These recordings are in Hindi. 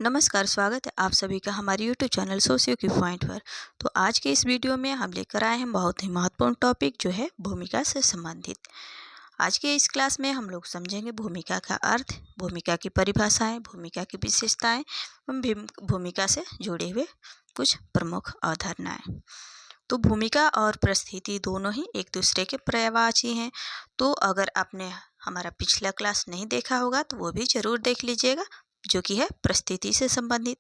नमस्कार, स्वागत है आप सभी का हमारे यूट्यूब चैनल सोशियो की पॉइंट पर। तो आज के इस वीडियो में हम लेकर आए हैं बहुत ही महत्वपूर्ण टॉपिक जो है भूमिका से संबंधित। आज के इस क्लास में हम लोग समझेंगे भूमिका का अर्थ, भूमिका की परिभाषाएं, भूमिका की विशेषताएं एवं भूमिका से जुड़े हुए कुछ प्रमुख अवधारणाएं। तो भूमिका और परिस्थिति दोनों ही एक दूसरे के पर्यायवाची हैं। तो अगर आपने हमारा पिछला क्लास नहीं देखा होगा तो वो भी ज़रूर देख लीजिएगा, जो कि है परिस्थिति से संबंधित।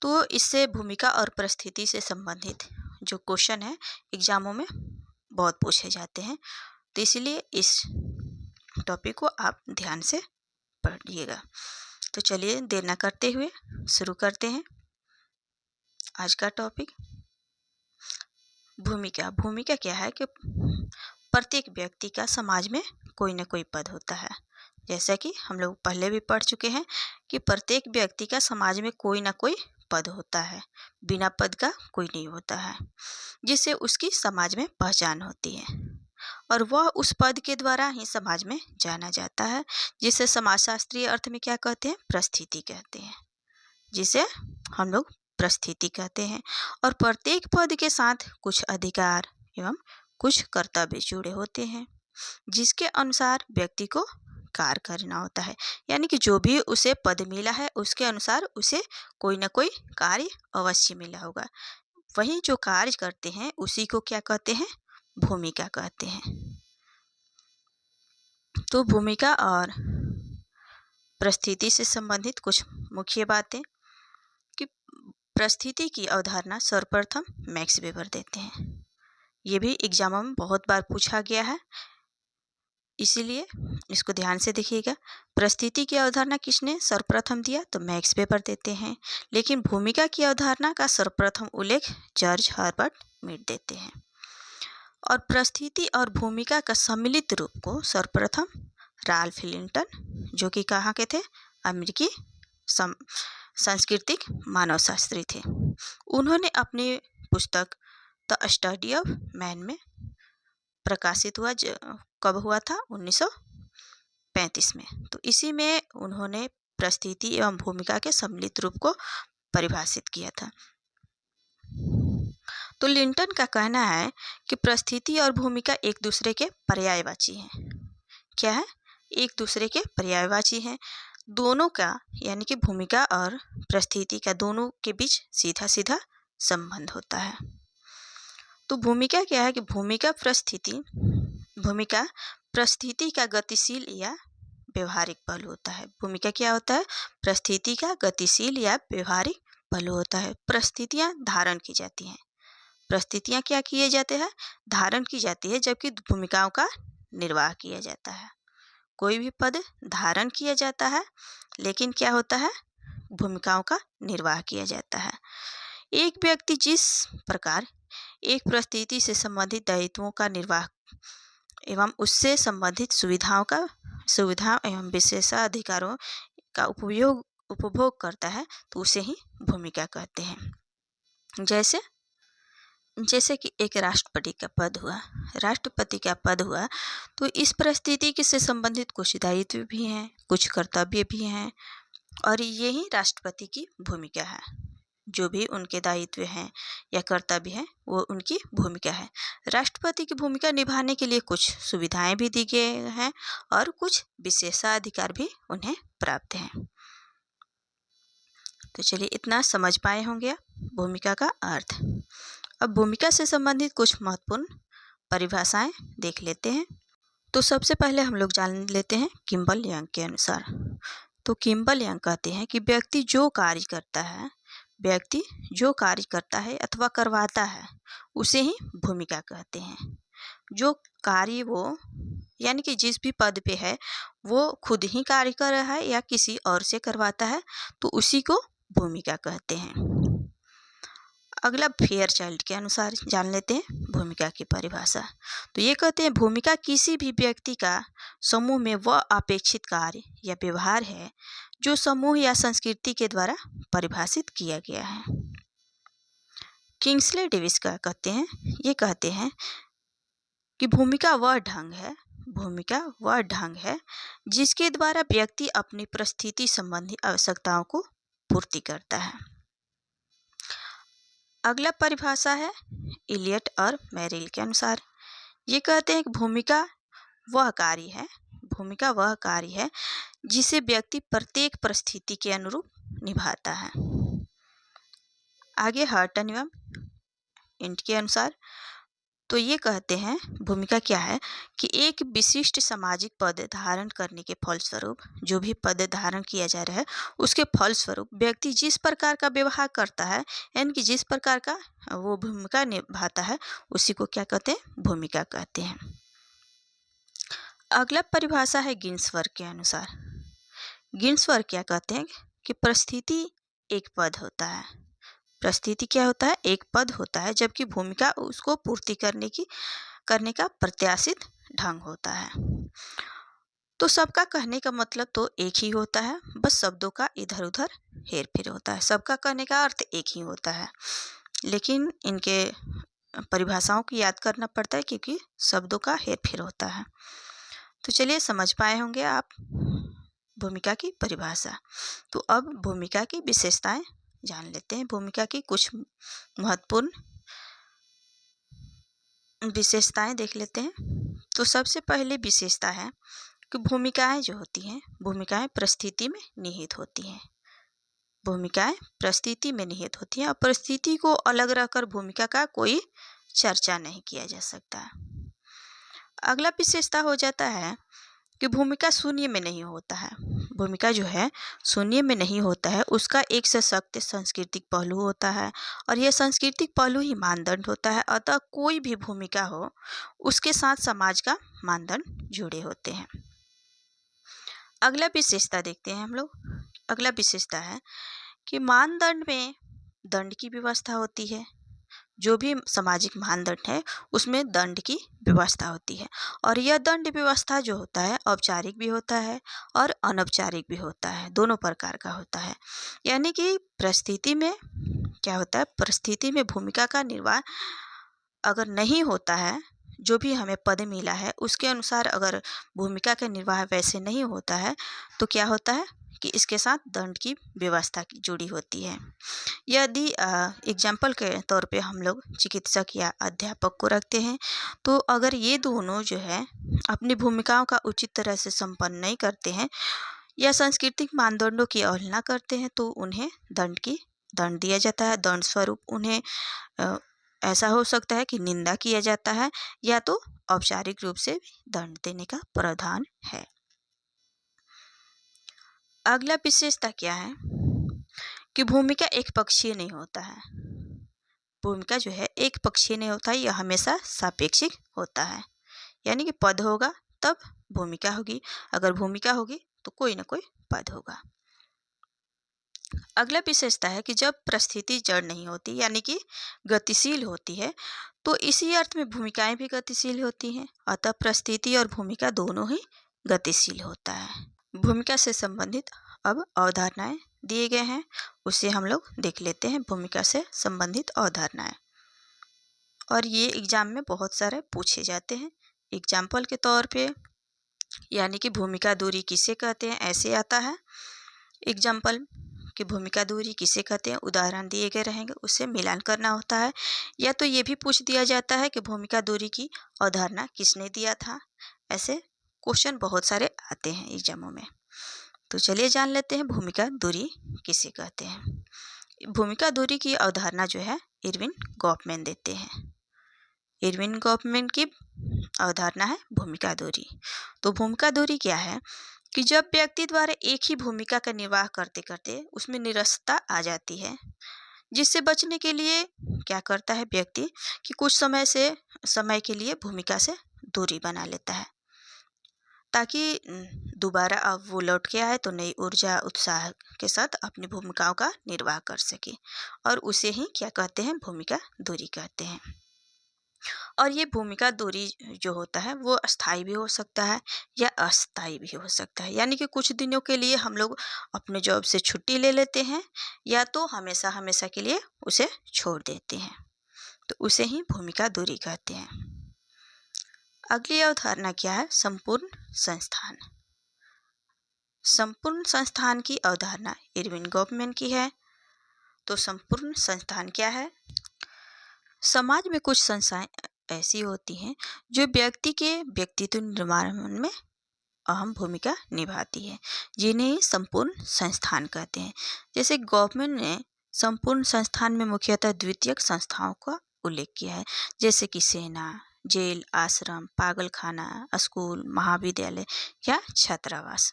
तो इससे भूमिका और परिस्थिति से संबंधित जो क्वेश्चन है एग्जामों में बहुत पूछे जाते हैं, तो इसलिए इस टॉपिक को आप ध्यान से पढ़िएगा। तो चलिए देर न करते हुए शुरू करते हैं आज का टॉपिक। भूमिका भूमिका क्या है कि प्रत्येक व्यक्ति का समाज में कोई न कोई पद होता है। जैसा कि हम लोग पहले भी पढ़ चुके हैं कि प्रत्येक व्यक्ति का समाज में कोई ना कोई पद होता है, बिना पद का कोई नहीं होता है, जिससे उसकी समाज में पहचान होती है और वह उस पद के द्वारा ही समाज में जाना जाता है, जिसे समाजशास्त्रीय अर्थ में क्या कहते हैं, परिस्थिति कहते हैं, जिसे हम लोग परिस्थिति कहते हैं। और प्रत्येक पद के साथ कुछ अधिकार एवं कुछ कर्तव्य जुड़े होते हैं, जिसके अनुसार व्यक्ति को कार्य करना होता है। यानी कि जो भी उसे पद मिला है उसके अनुसार उसे कोई ना कोई कार्य अवश्य मिला होगा। वही जो कार्य करते हैं उसी को क्या कहते हैं, भूमिका कहते हैं। तो भूमिका और परिस्थिति से संबंधित कुछ मुख्य बातें कि परिस्थिति की अवधारणा सर्वप्रथम मैक्स वेबर देते हैं। ये भी एग्जाम में बहुत बार पूछा गया है, इसीलिए इसको ध्यान से देखिएगा। परिस्थिति की अवधारणा किसने सर्वप्रथम दिया, तो मैक्स वेबर देते हैं। लेकिन भूमिका की अवधारणा का सर्वप्रथम उल्लेख जॉर्ज हर्बर्ट मीड देते हैं। और परिस्थिति और भूमिका का सम्मिलित रूप को सर्वप्रथम राल्फ लिंटन, जो कि कहाँ के थे, अमेरिकी सांस्कृतिक मानवशास्त्री थे, उन्होंने अपनी पुस्तक द स्टडी ऑफ मैन में प्रकाशित हुआ। कब हुआ था, 1935 में। तो इसी में उन्होंने परिस्थिति एवं भूमिका के सम्मिलित रूप को परिभाषित किया था। तो लिंटन का कहना है कि परिस्थिति और भूमिका एक दूसरे के पर्यायवाची हैं। क्या है, एक दूसरे के पर्यायवाची हैं। दोनों का यानी कि भूमिका और परिस्थिति का दोनों के बीच सीधा सीधा संबंध होता है। तो भूमिका क्या है कि भूमिका परिस्थिति का गतिशील या व्यवहारिक पहलू होता है। भूमिका क्या होता है, परिस्थिति का गतिशील या व्यवहारिक पहलू होता है। परिस्थितियाँ धारण की जाती हैं। परिस्थितियाँ क्या किए जाते हैं, धारण की जाती है, जबकि भूमिकाओं का निर्वाह किया जाता है। कोई भी पद धारण किया जाता है, लेकिन क्या होता है, भूमिकाओं का निर्वाह किया जाता है। एक व्यक्ति जिस प्रकार एक परिस्थिति से संबंधित दायित्वों का निर्वाह एवं उससे संबंधित सुविधा एवं विशेषाधिकारों का उपभोग करता है, तो उसे ही भूमिका कहते हैं। जैसे कि एक राष्ट्रपति का पद हुआ, तो इस परिस्थिति से संबंधित कुछ दायित्व भी हैं, कुछ कर्तव्य भी हैं, और यही राष्ट्रपति की भूमिका है। जो भी उनके दायित्व हैं या कर्तव्य हैं वो उनकी भूमिका है। राष्ट्रपति की भूमिका निभाने के लिए कुछ सुविधाएं भी दी गई हैं और कुछ विशेषाधिकार भी उन्हें प्राप्त हैं। तो चलिए इतना समझ पाए होंगे भूमिका का अर्थ। अब भूमिका से संबंधित कुछ महत्वपूर्ण परिभाषाएं देख लेते हैं। तो सबसे पहले हम लोग जान लेते हैं किम्बल यंग के अनुसार। तो किम्बल यंग कहते हैं कि व्यक्ति जो कार्य करता है अथवा करवाता है उसे ही भूमिका कहते हैं। जो कार्य वो यानी कि जिस भी पद पे है वो खुद ही कार्य कर रहा है या किसी और से करवाता है, तो उसी को भूमिका कहते हैं। अगला फेयरचाइल्ड के अनुसार जान लेते हैं भूमिका की परिभाषा। तो ये कहते हैं भूमिका किसी भी व्यक्ति का समूह में वह अपेक्षित कार्य या व्यवहार है जो समूह या संस्कृति के द्वारा परिभाषित किया गया है। किंग्सले डेविस का कहते हैं कि भूमिका वह ढंग है जिसके द्वारा व्यक्ति अपनी परिस्थिति संबंधी आवश्यकताओं को पूर्ति करता है। अगला परिभाषा है इलियट और मेरिल के अनुसार। ये कहते हैं कि भूमिका वह कार्य है जिसे व्यक्ति प्रत्येक परिस्थिति के अनुरूप निभाता है। आगे हर्टन एवं इंट के अनुसार तो ये कहते हैं भूमिका क्या है कि एक विशिष्ट सामाजिक पद धारण करने के फलस्वरूप, जो भी पद धारण किया जा रहा है उसके फलस्वरूप व्यक्ति जिस प्रकार का व्यवहार करता है, यानी कि जिस प्रकार का वो भूमिका निभाता है, उसी को क्या कहते हैं, भूमिका कहते हैं। अगला परिभाषा है गिन्सबर्ग के अनुसार। गिन्सबर्ग क्या कहते हैं कि परिस्थिति एक पद होता है। परिस्थिति क्या होता है, एक पद होता है, जबकि भूमिका उसको पूर्ति करने का प्रत्याशित ढंग होता है। तो सबका कहने का मतलब तो एक ही होता है, बस शब्दों का इधर उधर हेर फेर होता है। सबका कहने का अर्थ एक ही होता है, लेकिन इनके परिभाषाओं को याद करना पड़ता है क्योंकि शब्दों का हेर फेर होता है। तो चलिए समझ पाए होंगे आप भूमिका की परिभाषा। तो अब भूमिका की विशेषताएं जान लेते हैं। भूमिका की कुछ महत्वपूर्ण विशेषताएं देख लेते हैं। तो सबसे पहले विशेषता है कि भूमिकाएं जो होती हैं, भूमिकाएं परिस्थिति में निहित होती हैं। भूमिकाएं परिस्थिति में निहित होती हैं और परिस्थिति को अलग रखकर भूमिका का कोई चर्चा नहीं किया जा सकता। अगला विशेषता हो जाता है कि भूमिका शून्य में नहीं होता है। भूमिका जो है शून्य में नहीं होता है, उसका एक सशक्त सांस्कृतिक पहलू होता है और यह सांस्कृतिक पहलू ही मानदंड होता है। अतः कोई भी भूमिका हो उसके साथ समाज का मानदंड जुड़े होते हैं। अगला विशेषता देखते हैं हम लोग। अगला विशेषता है कि मानदंड में दंड की व्यवस्था होती है। जो भी सामाजिक मानदंड है उसमें दंड की व्यवस्था होती है और यह दंड व्यवस्था जो होता है औपचारिक भी होता है और अनौपचारिक भी होता है, दोनों प्रकार का होता है। यानी कि परिस्थिति में क्या होता है, परिस्थिति में भूमिका का निर्वाह अगर नहीं होता है, जो भी हमें पद मिला है उसके अनुसार अगर भूमिका का निर्वाह वैसे नहीं होता है तो क्या होता है कि इसके साथ दंड की व्यवस्था की जुड़ी होती है। यदि एग्जाम्पल के तौर पे हम लोग चिकित्सक या अध्यापक को रखते हैं, तो अगर ये दोनों जो है अपनी भूमिकाओं का उचित तरह से संपन्न नहीं करते हैं या सांस्कृतिक मानदंडों की अवहेलना करते हैं तो उन्हें दंड दिया जाता है। दंड स्वरूप उन्हें ऐसा हो सकता है कि निंदा किया जाता है या तो औपचारिक रूप से दंड देने का प्रावधान है। अगला विशेषता क्या है कि भूमिका एक पक्षीय नहीं होता है। भूमिका जो है एक पक्षीय नहीं होता है, यह हमेशा सापेक्षिक होता है। यानी कि पद होगा तब भूमिका होगी, अगर भूमिका होगी तो कोई ना कोई पद होगा। अगला विशेषता है कि जब परिस्थिति जड़ नहीं होती यानी कि गतिशील होती है, तो इसी अर्थ में भूमिकाएं भी गतिशील होती हैं। अतः परिस्थिति और भूमिका दोनों ही गतिशील होता है। भूमिका से संबंधित अब अवधारणाएं दिए गए हैं, उसे हम लोग देख लेते हैं। भूमिका से संबंधित अवधारणाएं, और ये एग्जाम में बहुत सारे पूछे जाते हैं। एग्जाम्पल के तौर पे यानी कि भूमिका दूरी किसे कहते हैं, ऐसे आता है एग्जाम्पल कि भूमिका दूरी किसे कहते हैं, उदाहरण दिए गए रहेंगे, उससे मिलान करना होता है। या तो ये भी पूछ दिया जाता है कि भूमिका दूरी की अवधारणा किसने दिया था। ऐसे क्वेश्चन बहुत सारे आते हैं एग्जामों में। तो चलिए जान लेते हैं भूमिका दूरी किसे कहते हैं। भूमिका दूरी की अवधारणा जो है इरविन गॉफमैन देते हैं। इरविन गॉफमैन की अवधारणा है भूमिका दूरी। तो भूमिका दूरी क्या है कि जब व्यक्ति द्वारा एक ही भूमिका का निर्वाह करते करते उसमें निरस्ता आ जाती है, जिससे बचने के लिए क्या करता है व्यक्ति कि कुछ समय के लिए भूमिका से दूरी बना लेता है, ताकि दोबारा अब वो लौट के आए तो नई ऊर्जा उत्साह के साथ अपनी भूमिकाओं का निर्वाह कर सके, और उसे ही क्या कहते हैं, भूमिका दूरी कहते हैं। और ये भूमिका दूरी जो होता है वो अस्थाई भी हो सकता है या अस्थाई भी हो सकता है। यानी कि कुछ दिनों के लिए हम लोग अपने जॉब से छुट्टी ले लेते हैं या तो हमेशा हमेशा के लिए उसे छोड़ देते हैं, तो उसे ही भूमिका दूरी कहते हैं। अगली अवधारणा क्या है, संपूर्ण संस्थान। संपूर्ण संस्थान की अवधारणा इरविन गोफमैन की है। तो संपूर्ण संस्थान क्या है? समाज में कुछ संस्थाएं ऐसी होती हैं जो व्यक्ति के व्यक्तित्व निर्माण में अहम भूमिका निभाती है, जिन्हें संपूर्ण संस्थान कहते हैं। जैसे गवर्नमेंट ने संपूर्ण संस्थान में मुख्यतः द्वितीयक संस्थाओं का उल्लेख किया है, जैसे कि सेना, जेल, आश्रम, पागलखाना, स्कूल, महाविद्यालय या छात्रावास।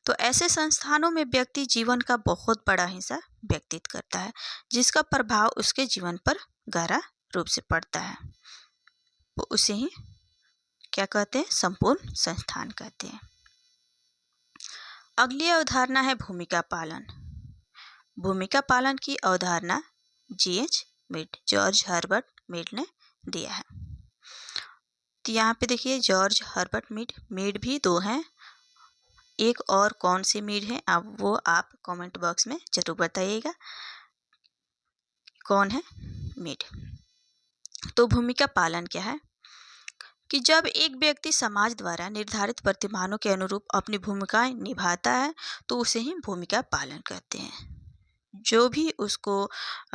तो ऐसे संस्थानों में व्यक्ति जीवन का बहुत बड़ा हिस्सा व्यतीत करता है, जिसका प्रभाव उसके जीवन पर गहरा रूप से पड़ता है। वो उसे ही क्या कहते हैं? संपूर्ण संस्थान कहते हैं। अगली अवधारणा है भूमिका पालन। भूमिका पालन की अवधारणा जॉर्ज हर्बर्ट मीड ने दिया है। तो यहाँ पे देखिए जॉर्ज हर्बर्ट मीड भी दो हैं। एक और कौन सी मीड है अब वो आप कमेंट बॉक्स में जरूर बताइएगा कौन है मीड। तो भूमिका पालन क्या है कि जब एक व्यक्ति समाज द्वारा निर्धारित प्रतिमानों के अनुरूप अपनी भूमिकाएं निभाता है तो उसे ही भूमिका पालन कहते हैं। जो भी उसको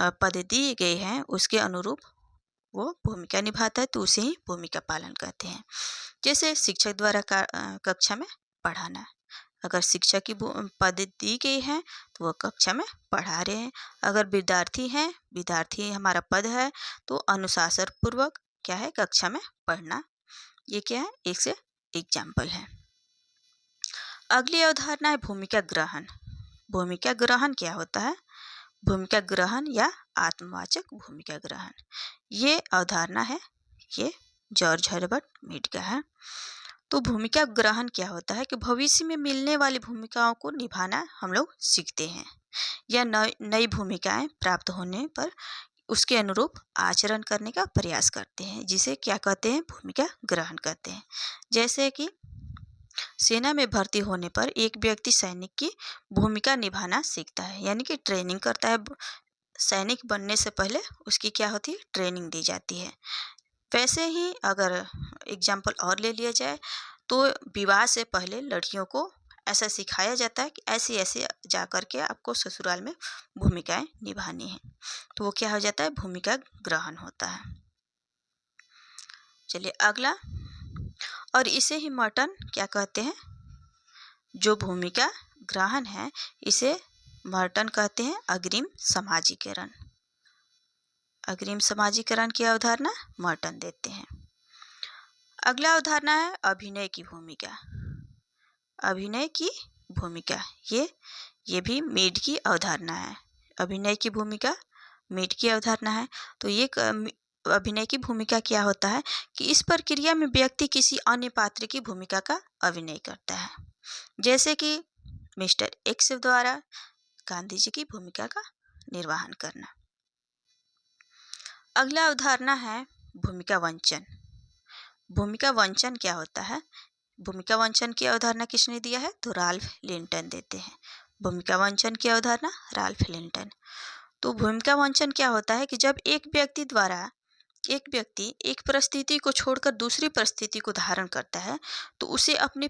पद दिए गए हैं उसके अनुरूप वो भूमिका निभाता है तो उसे ही भूमिका पालन कहते हैं। जैसे शिक्षक द्वारा कक्षा में पढ़ाना। अगर शिक्षक की पद दी गई है तो वह कक्षा में पढ़ा रहे हैं। अगर विद्यार्थी हमारा पद है तो अनुशासन पूर्वक क्या है कक्षा में पढ़ना। ये क्या है? एक से एग्जाम्पल है। अगली अवधारणा है भूमिका ग्रहण। भूमिका ग्रहण क्या होता है? भूमिका ग्रहण या आत्मवाचक भूमिका ग्रहण, ये अवधारणा है ये जॉर्ज हर्बर्ट मीड का है। तो भूमिका ग्रहण क्या होता है कि भविष्य में मिलने वाली भूमिकाओं को निभाना हम लोग सीखते हैं या नई भूमिकाएं प्राप्त होने पर उसके अनुरूप आचरण करने का प्रयास करते हैं, जिसे क्या कहते हैं? भूमिका ग्रहण कहते हैं। जैसे कि सेना में भर्ती होने पर एक व्यक्ति सैनिक की भूमिका निभाना सीखता है, यानी कि ट्रेनिंग करता है। सैनिक बनने से पहले उसकी क्या होती है? ट्रेनिंग दी जाती है। वैसे ही अगर एग्जाम्पल और ले लिया जाए तो विवाह से पहले लड़कियों को ऐसा सिखाया जाता है कि ऐसे ऐसे जा कर के आपको ससुराल में भूमिकाएं निभानी है। तो वो क्या हो जाता है? भूमिका ग्रहण होता है। चलिए अगला, और इसे ही मर्टन क्या कहते हैं? जो भूमिका ग्रहण है इसे मर्टन कहते हैं अग्रिम समाजीकरण। अग्रिम समाजीकरण की अवधारणा मर्टन देते हैं। अगला अवधारणा है अभिनय की भूमिका। अभिनय की भूमिका ये भी मीड की अवधारणा है। अभिनय की भूमिका मीड की अवधारणा है। तो ये अभिनय की भूमिका क्या होता है कि इस प्रक्रिया में व्यक्ति किसी अन्य पात्र की भूमिका का अभिनय करता है, जैसे कि मिस्टर एक्स द्वारा गांधी जी की भूमिका का निर्वहन करना। अगला अवधारणा है भूमिका वंचन। भूमिका वंचन क्या होता है? भूमिका वंचन की अवधारणा किसने दिया है? तो राल्फ लिंटन देते हैं। भूमिका वंचन की अवधारणा राल्फ लिंटन। तो भूमिका वंचन क्या होता है कि जब एक व्यक्ति एक परिस्थिति को छोड़कर दूसरी परिस्थिति को धारण करता है तो उसे अपनी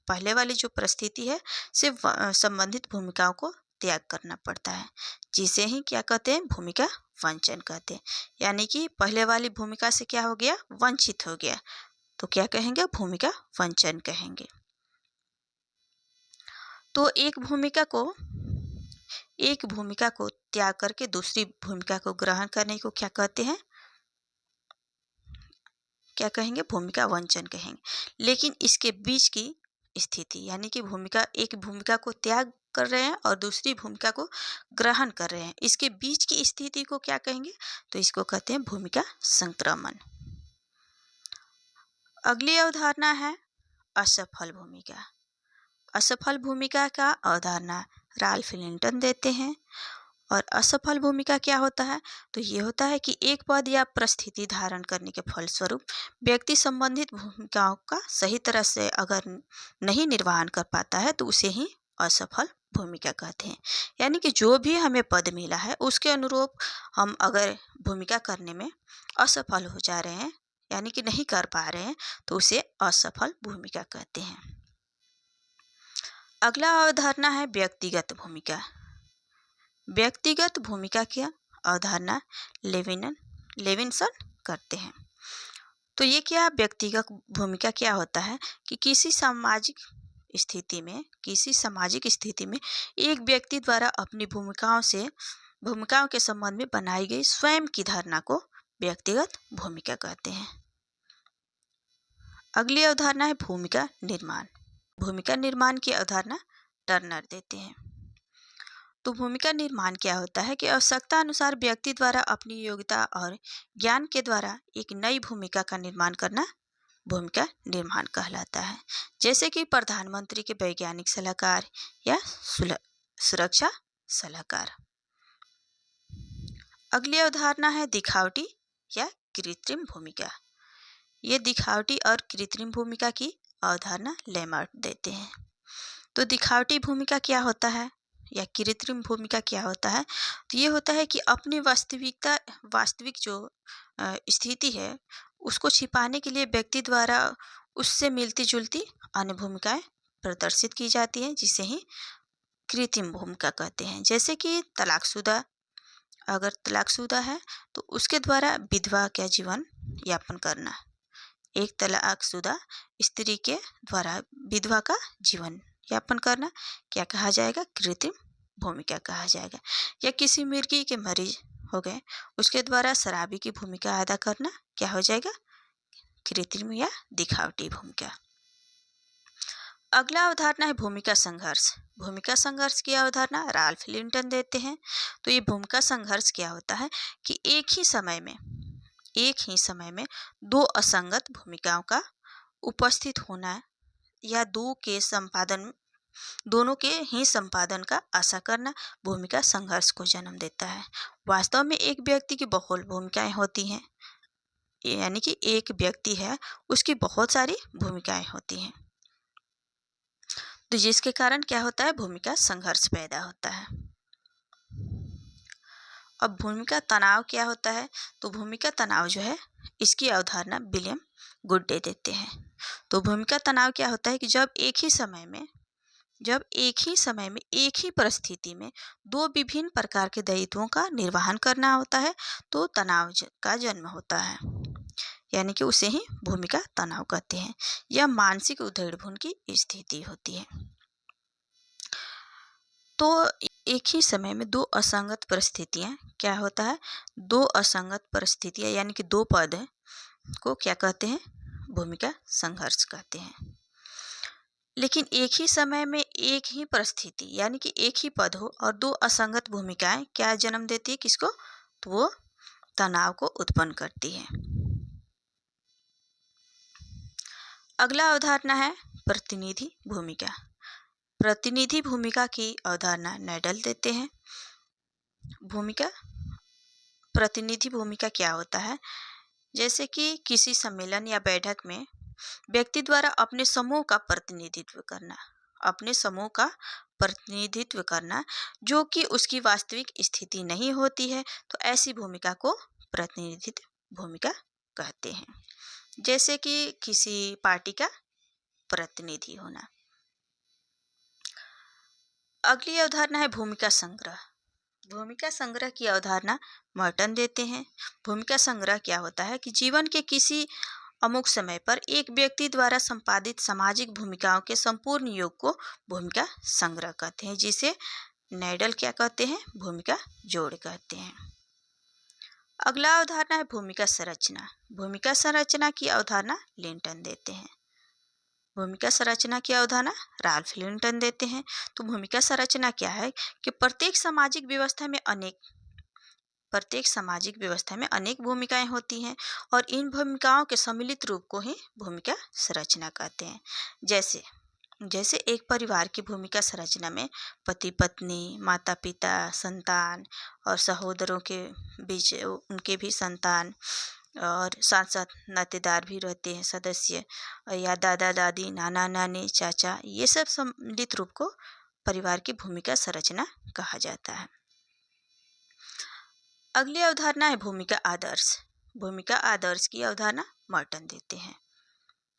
पहले वाली जो परिस्थिति है से संबंधित भूमिकाओं को त्याग करना पड़ता है, जिसे ही क्या कहते हैं? भूमिका वंचन कहते हैं। यानी कि पहले वाली भूमिका से क्या हो गया? वंचित हो गया, तो क्या कहेंगे? भूमिका वंचन कहेंगे। तो एक भूमिका को त्याग करके दूसरी भूमिका को ग्रहण करने को क्या कहते हैं? क्या कहेंगे? भूमिका वंचन कहेंगे। लेकिन इसके बीच की स्थिति, यानी कि एक भूमिका को त्याग कर रहे हैं और दूसरी भूमिका को ग्रहण कर रहे हैं, इसके बीच की स्थिति को क्या कहेंगे? तो इसको कहते हैं भूमिका संक्रमण। अगली अवधारणा है असफल भूमिका। असफल भूमिका का अवधारणा राल्फ लिंटन देते हैं। और असफल भूमिका क्या होता है? तो ये होता है कि एक पद या परिस्थिति धारण करने के फलस्वरूप व्यक्ति संबंधित भूमिकाओं का सही तरह से अगर नहीं निर्वहन कर पाता है तो उसे ही असफल भूमिका कहते हैं। यानी कि जो भी हमें पद मिला है उसके अनुरूप हम अगर भूमिका करने में असफल हो जा रहे हैं, यानी कि नहीं कर पा रहे हैं, तो उसे असफल भूमिका कहते हैं। अगला अवधारणा है व्यक्तिगत भूमिका। व्यक्तिगत भूमिका की अवधारणा लेविनसन करते हैं। तो ये क्या व्यक्तिगत भूमिका क्या होता है कि किसी सामाजिक स्थिति में एक व्यक्ति द्वारा अपनी भूमिकाओं के संबंध में बनाई गई स्वयं की धारणा को व्यक्तिगत भूमिका कहते हैं। अगली अवधारणा है भूमिका निर्माण। भूमिका निर्माण की अवधारणा टर्नर देते हैं। तो भूमिका निर्माण क्या होता है कि आवश्यकता अनुसार व्यक्ति द्वारा अपनी योग्यता और ज्ञान के द्वारा एक नई भूमिका का निर्माण करना भूमिका निर्माण कहलाता है। जैसे कि प्रधानमंत्री के वैज्ञानिक सलाहकार या सुरक्षा सलाहकार। अगली अवधारणा है दिखावटी या कृत्रिम भूमिका। ये दिखावटी और कृत्रिम भूमिका की अवधारणा लेमार्ट देते हैं। तो दिखावटी भूमिका क्या होता है या कृत्रिम भूमिका क्या होता है? तो ये होता है कि अपनी वास्तविक जो स्थिति है उसको छिपाने के लिए व्यक्ति द्वारा उससे मिलती जुलती अन्य भूमिकाएं प्रदर्शित की जाती हैं, जिसे ही कृत्रिम भूमिका कहते हैं। जैसे कि अगर तलाकशुदा है तो उसके द्वारा विधवा का जीवन यापन करना। एक तलाकशुदा स्त्री के द्वारा विधवा का जीवन यापन करना क्या कहा जाएगा? कृत्रिम भूमिका कहा जाएगा। या किसी मिर्गी के मरीज हो गए उसके द्वारा शराबी की भूमिका अदा करना क्या हो जाएगा? कृत्रिम या दिखावटी भूमिका। अगला अवधारणा है भूमिका संघर्ष। भूमिका संघर्ष की अवधारणा राल्फ लिंटन देते हैं। तो ये भूमिका संघर्ष क्या होता है कि एक ही समय में दो असंगत भूमिकाओं का उपस्थित होना या दोनों के ही संपादन का आशा करना भूमिका संघर्ष को जन्म देता है। वास्तव में एक व्यक्ति की बहुल भूमिकाएं होती हैं, यानी कि एक व्यक्ति है उसकी बहुत सारी भूमिकाएं होती हैं, तो जिसके कारण क्या होता है? भूमिका संघर्ष पैदा होता है। अब भूमिका तनाव क्या होता है? तो भूमिका तनाव जो है इसकी अवधारणा विलियम गुड्डे देते हैं। तो भूमिका तनाव क्या होता है कि जब एक ही समय में एक ही परिस्थिति में दो विभिन्न प्रकार के दायित्वों का निर्वहन करना होता है तो तनाव का जन्म होता है, यानी कि उसे ही भूमिका तनाव कहते हैं। यह मानसिक उधेड़-बुन की स्थिति होती है। तो एक ही समय में दो असंगत परिस्थितियां क्या होता है? दो असंगत परिस्थितियां यानी कि दो पद को क्या कहते हैं? भूमिका संघर्ष कहते हैं। लेकिन एक ही समय में एक ही परिस्थिति यानी कि एक ही पद हो और दो असंगत भूमिकाएं क्या जन्म देती है? किसको? तो वो तनाव को उत्पन्न करती है। अगला अवधारणा है प्रतिनिधि भूमिका। प्रतिनिधि भूमिका की अवधारणा नैडल देते हैं। प्रतिनिधि भूमिका क्या होता है? जैसे कि किसी सम्मेलन या बैठक में व्यक्ति द्वारा अपने समूह का प्रतिनिधित्व करना जो कि उसकी वास्तविक स्थिति नहीं होती है, तो ऐसी भूमिका को प्रतिनिधित्व भूमिका कहते हैं। जैसे कि किसी पार्टी का प्रतिनिधि होना। अगली अवधारणा है भूमिका संग्रह। भूमिका संग्रह की अवधारणा मर्टन देते हैं। भूमिका संग्रह क्या होता है कि जीवन के किसी अमुक समय पर एक व्यक्ति द्वारा संपादित सामाजिक भूमिकाओं के संपूर्ण योग को भूमिका संग्रह कहते हैं, जिसे नैडल क्या कहते हैं? भूमिका जोड़ कहते हैं। अगला अवधारणा है भूमिका संरचना। भूमिका संरचना की अवधारणा लिंटन देते हैं। भूमिका संरचना की अवधारणा राल्फ लिंटन देते हैं। तो भूमिका संरचना क्या है कि प्रत्येक सामाजिक व्यवस्था में अनेक भूमिकाएं होती हैं और इन भूमिकाओं के सम्मिलित रूप को ही भूमिका संरचना कहते हैं। जैसे एक परिवार की भूमिका संरचना में पति पत्नी, माता पिता, संतान और सहोदरों के बीच उनके भी संतान और साथ साथ नातेदार भी रहते हैं सदस्य, या दादा दादी, नाना नानी, चाचा, ये सब सम्मिलित रूप को परिवार की भूमिका संरचना कहा जाता है। अगली अवधारणा है भूमिका आदर्श। भूमिका आदर्श की अवधारणा मर्टन देते हैं।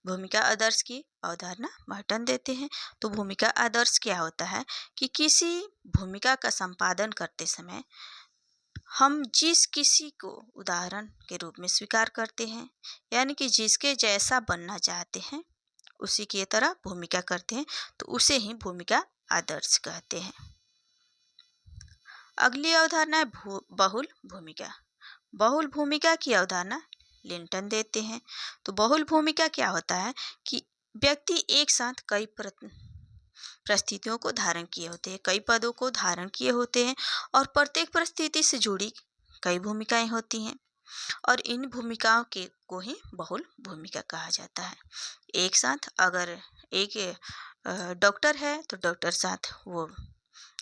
भूमिका आदर्श की अवधारणा मर्टन देते हैं। तो भूमिका आदर्श क्या होता है कि किसी भूमिका का संपादन करते समय हम जिस किसी को उदाहरण के रूप में स्वीकार करते हैं, यानी कि जिसके जैसा बनना चाहते हैं उसी की तरह भूमिका करते हैं, तो उसे ही भूमिका आदर्श कहते हैं। अगली अवधारणा है बहुल भूमिका। बहुल भूमिका की अवधारणा लिंटन देते हैं। तो बहुल भूमिका क्या होता है कि व्यक्ति एक साथ कई परिस्थितियों को धारण किए होते हैं, कई पदों को धारण किए होते हैं और प्रत्येक परिस्थिति से जुड़ी कई भूमिकाएं होती हैं और इन भूमिकाओं के को ही बहुल भूमिका कहा जाता है। एक साथ अगर एक डॉक्टर है तो डॉक्टर साथ वो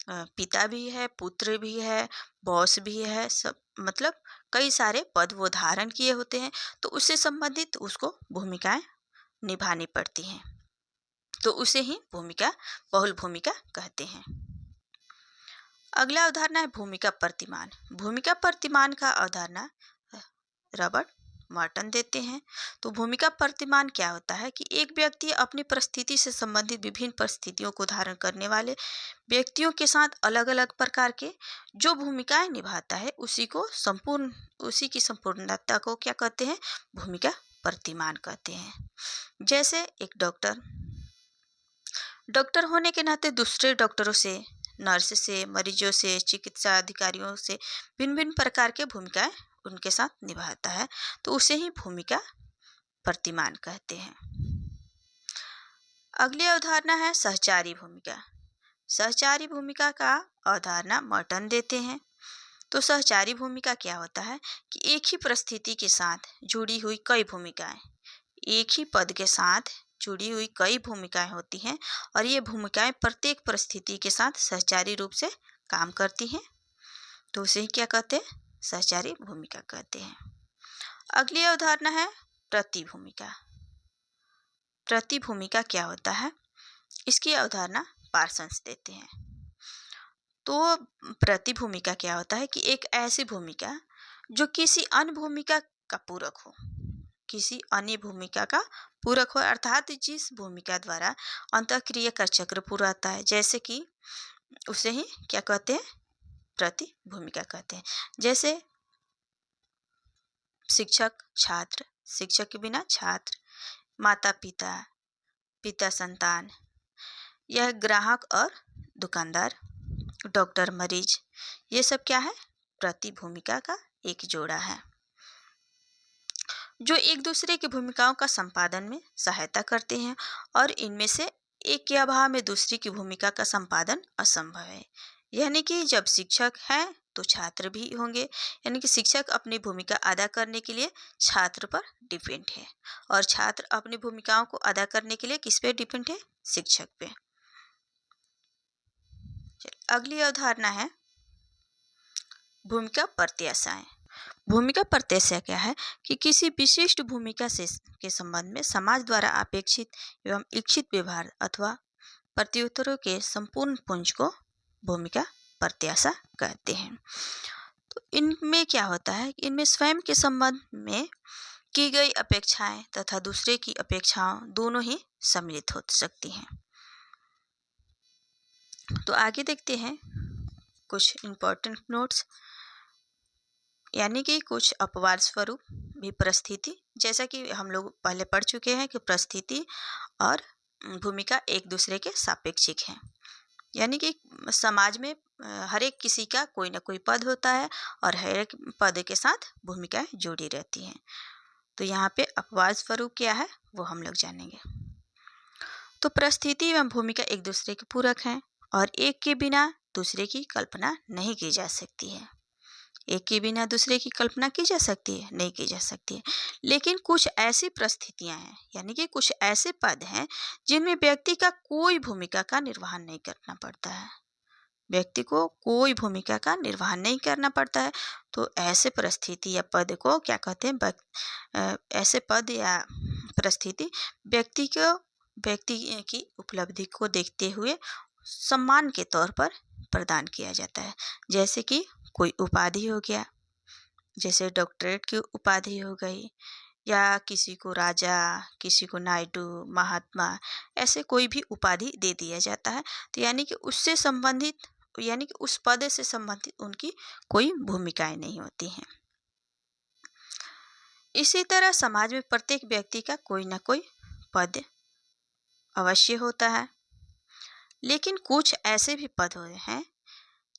पिता भी है, पुत्र भी है, बॉस भी है, सब मतलब कई सारे पद वो धारण किए होते हैं, तो उससे संबंधित उसको भूमिकाएं निभानी पड़ती हैं, तो उसे ही बहुल भूमिका कहते हैं। अगला अवधारणा है भूमिका प्रतिमान। भूमिका प्रतिमान का अवधारणा रॉबर्ट मर्टन देते हैं। तो भूमिका प्रतिमान क्या होता है कि एक व्यक्ति अपनी परिस्थिति से संबंधित विभिन्न परिस्थितियों को धारण करने वाले व्यक्तियों के साथ अलग अलग प्रकार के जो भूमिकाएं निभाता है उसी की संपूर्णता को क्या कहते हैं, भूमिका प्रतिमान कहते हैं। जैसे एक डॉक्टर होने के नाते दूसरे डॉक्टरों से, नर्स से, मरीजों से, चिकित्सा अधिकारियों से भिन्न भिन्न प्रकार के भूमिकाएं उनके साथ निभाता है, तो उसे ही भूमिका प्रतिमान कहते हैं। अगली अवधारणा है सहचारी भूमिका। सहचारी भूमिका का अवधारणा मर्टन देते हैं। तो सहचारी भूमिका क्या होता है कि एक ही परिस्थिति के साथ जुड़ी हुई कई भूमिकाएं, एक ही पद के साथ जुड़ी हुई कई भूमिकाएं होती हैं और ये भूमिकाएं प्रत्येक परिस्थिति के साथ सहचारी रूप से काम करती हैं, तो उसे ही क्या कहते हैं, सहचारी भूमिका कहते हैं। अगली अवधारणा है प्रतिभूमिका। प्रतिभूमिका क्या होता है, इसकी अवधारणा पार्सन्स देते हैं। तो प्रतिभूमिका क्या होता है कि एक ऐसी भूमिका जो किसी अन्य भूमिका का पूरक हो, किसी अन्य भूमिका का पूरक हो, अर्थात जिस भूमिका द्वारा अंतःक्रिया का चक्र पूरा होता है, जैसे कि उसे ही क्या कहते हैं, प्रतिभूमिका कहते हैं। जैसे शिक्षक छात्र, शिक्षक के बिना छात्र, माता पिता, पिता संतान, यह ग्राहक और दुकानदार, डॉक्टर मरीज, ये सब क्या है, प्रतिभूमिका का एक जोड़ा है जो एक दूसरे की भूमिकाओं का संपादन में सहायता करते हैं और इनमें से एक के अभाव में दूसरी की भूमिका का संपादन असंभव है। यानी कि जब शिक्षक हैं तो छात्र भी होंगे, यानी कि शिक्षक अपनी भूमिका अदा करने के लिए छात्र पर डिपेंड है और छात्र अपनी भूमिकाओं को अदा करने के लिए किस पे डिपेंड है, शिक्षक पे। अगली अवधारणा है भूमिका प्रत्याशाएं। भूमिका प्रत्याशा क्या है कि किसी विशिष्ट भूमिका से के संबंध में समाज द्वारा अपेक्षित एवं इच्छित व्यवहार अथवा प्रत्युत्तरों के संपूर्ण पुंज को भूमिका प्रत्याशा कहते हैं। तो इनमें क्या होता है, इनमें स्वयं के संबंध में की गई अपेक्षाएं तथा दूसरे की अपेक्षाओं दोनों ही सम्मिलित हो सकती हैं। तो आगे देखते हैं कुछ इम्पोर्टेंट नोट्स, यानी कि कुछ अपवाद स्वरूप भी परिस्थिति, जैसा कि हम लोग पहले पढ़ चुके हैं कि परिस्थिति और भूमिका एक दूसरे के सापेक्षिक हैं। यानी कि समाज में हर एक किसी का कोई ना कोई पद होता है और हर एक पद के साथ भूमिकाएं जुड़ी रहती हैं। तो यहाँ पे अपवाद स्वरूप क्या है वो हम लोग जानेंगे। तो परिस्थिति एवं भूमिका एक दूसरे के पूरक हैं और एक के बिना दूसरे की कल्पना नहीं की जा सकती है। एक के बिना दूसरे की कल्पना की जा सकती है, नहीं की जा सकती है। लेकिन कुछ ऐसी परिस्थितियां हैं, यानी कि कुछ ऐसे पद हैं जिनमें व्यक्ति का कोई भूमिका का निर्वहन नहीं करना पड़ता है, व्यक्ति को कोई भूमिका का निर्वहन नहीं करना पड़ता है। तो ऐसे परिस्थिति या पद को क्या कहते हैं, ऐसे पद या परिस्थिति व्यक्ति की उपलब्धि को देखते हुए सम्मान के तौर पर प्रदान किया जाता है। जैसे कि कोई उपाधि हो गया, जैसे डॉक्टरेट की उपाधि हो गई, या किसी को राजा, किसी को नायडू, महात्मा, ऐसे कोई भी उपाधि दे दिया जाता है। तो यानी कि उससे संबंधित, यानी कि उस पद से संबंधित उनकी कोई भूमिकाएं नहीं होती हैं। इसी तरह समाज में प्रत्येक व्यक्ति का कोई ना कोई पद अवश्य होता है, लेकिन कुछ ऐसे भी पद होते हैं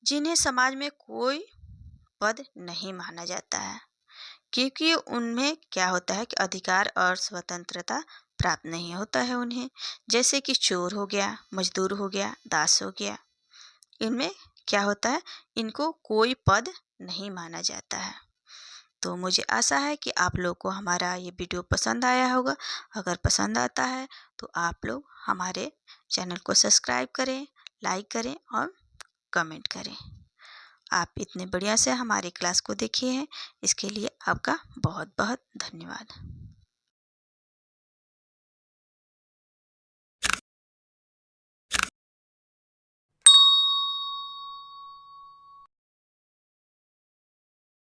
जिन्हें समाज में कोई पद नहीं माना जाता है, क्योंकि उनमें क्या होता है कि अधिकार और स्वतंत्रता प्राप्त नहीं होता है उन्हें। जैसे कि चोर हो गया, मजदूर हो गया, दास हो गया, इनमें क्या होता है, इनको कोई पद नहीं माना जाता है। तो मुझे आशा है कि आप लोग को हमारा ये वीडियो पसंद आया होगा। अगर पसंद आता है तो आप लोग हमारे चैनल को सब्सक्राइब करें, लाइक करें और कमेंट करें। आप इतने बढ़िया से हमारी क्लास को देखे हैं, इसके लिए आपका बहुत बहुत धन्यवाद।